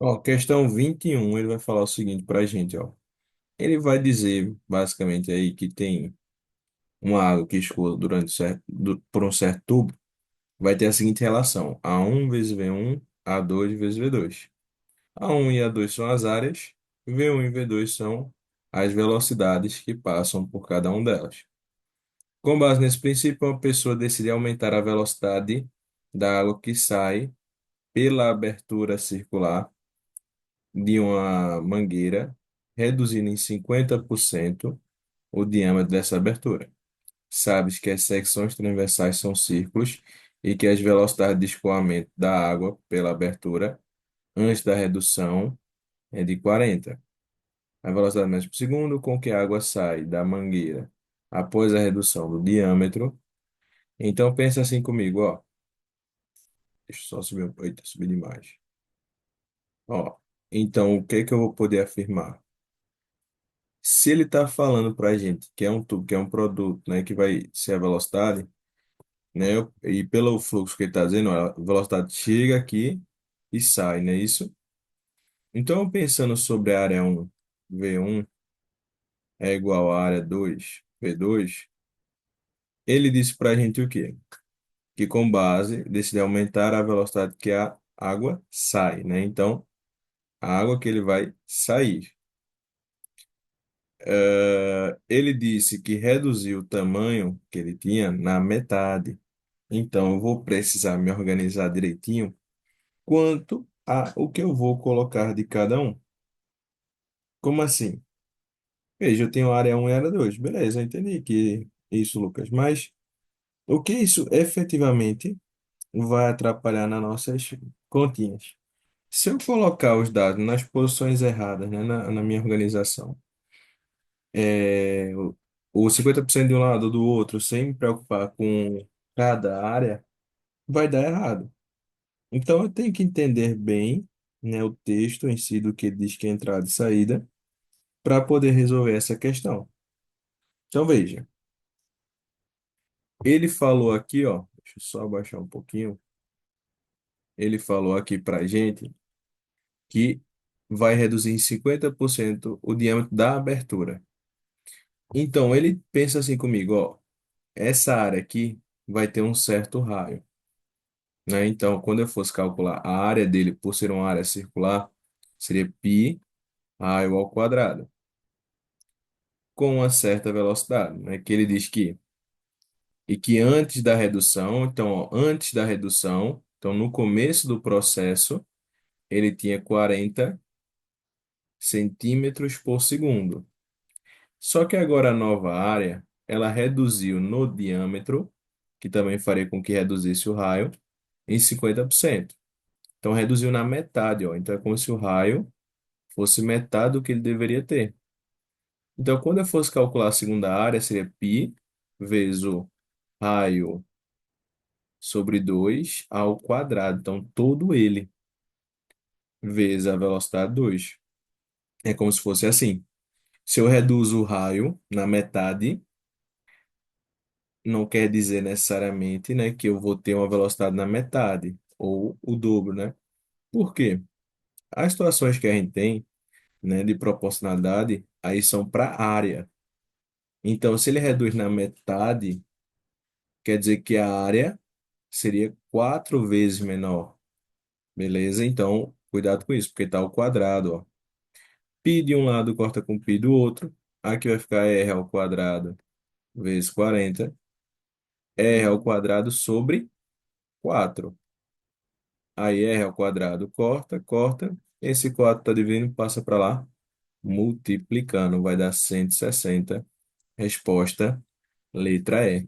Ó, questão 21 ele vai falar o seguinte para a gente, ó. Ele vai dizer, basicamente, aí que tem uma água que escoa por um certo tubo, vai ter a seguinte relação: A1 vezes V1, A2 vezes V2. A1 e A2 são as áreas, V1 e V2 são as velocidades que passam por cada um delas. Com base nesse princípio, uma pessoa decide aumentar a velocidade da água que sai pela abertura circular de uma mangueira, reduzindo em 50% o diâmetro dessa abertura. Sabes que as secções transversais são círculos e que as velocidades de escoamento da água pela abertura antes da redução é de 40. A velocidade metros por segundo com que a água sai da mangueira após a redução do diâmetro. Então pensa assim comigo, ó. Deixa eu só subir um... Eita, subir demais. Ó, então o que que eu vou poder afirmar? Se ele está falando para a gente que é um tubo, que é um produto, né, que vai ser a velocidade, né, e pelo fluxo que ele está dizendo, ó, a velocidade chega aqui e sai, não é isso? Então, pensando sobre a área um, V1 é igual à área 2, V2, ele disse para a gente o quê? Que com base decide aumentar a velocidade que a água sai, né? Então, a água que ele vai sair. Ele disse que reduziu o tamanho que ele tinha na metade. Então, eu vou precisar me organizar direitinho quanto a o que eu vou colocar de cada um. Como assim? Veja, eu tenho área um e área 2. Beleza, eu entendi que isso, Lucas. Mas o que isso efetivamente vai atrapalhar nas nossas continhas? Se eu colocar os dados nas posições erradas, né, na minha organização, o 50% de um lado ou do outro, sem me preocupar com cada área, vai dar errado. Então, eu tenho que entender bem, né, o texto em si do que diz que é entrada e saída, para poder resolver essa questão. Então, veja, ele falou aqui, ó, deixa eu só abaixar um pouquinho, ele falou aqui para a gente que vai reduzir em 50% o diâmetro da abertura. Então, ele pensa assim comigo, ó, essa área aqui vai ter um certo raio, né? Então, quando eu fosse calcular a área dele por ser uma área circular, seria π raio ao quadrado, com uma certa velocidade, né? Que ele diz que e que antes da redução, então, ó, antes da redução, então no começo do processo, ele tinha 40 centímetros por segundo. Só que agora a nova área, ela reduziu no diâmetro, que também faria com que reduzisse o raio, em 50%. Então reduziu na metade, ó. Então é como se o raio fosse metade do que ele deveria ter. Então quando eu fosse calcular a segunda área, seria π vezes o raio sobre 2 ao quadrado. Então todo ele vezes a velocidade 2. É como se fosse assim. Se eu reduzo o raio na metade, não quer dizer necessariamente, né, que eu vou ter uma velocidade na metade ou o dobro, né? Por quê? As situações que a gente tem, né, de proporcionalidade, aí são para área. Então, se ele reduz na metade, quer dizer que a área seria 4 vezes menor, beleza? Então, cuidado com isso, porque está ao quadrado, ó. Π de um lado corta com π do outro. Aqui vai ficar r ao quadrado vezes 40. R ao quadrado sobre 4. Aí r ao quadrado corta, corta. Esse 4 está dividindo, passa para lá, multiplicando, vai dar 160. Resposta, letra E.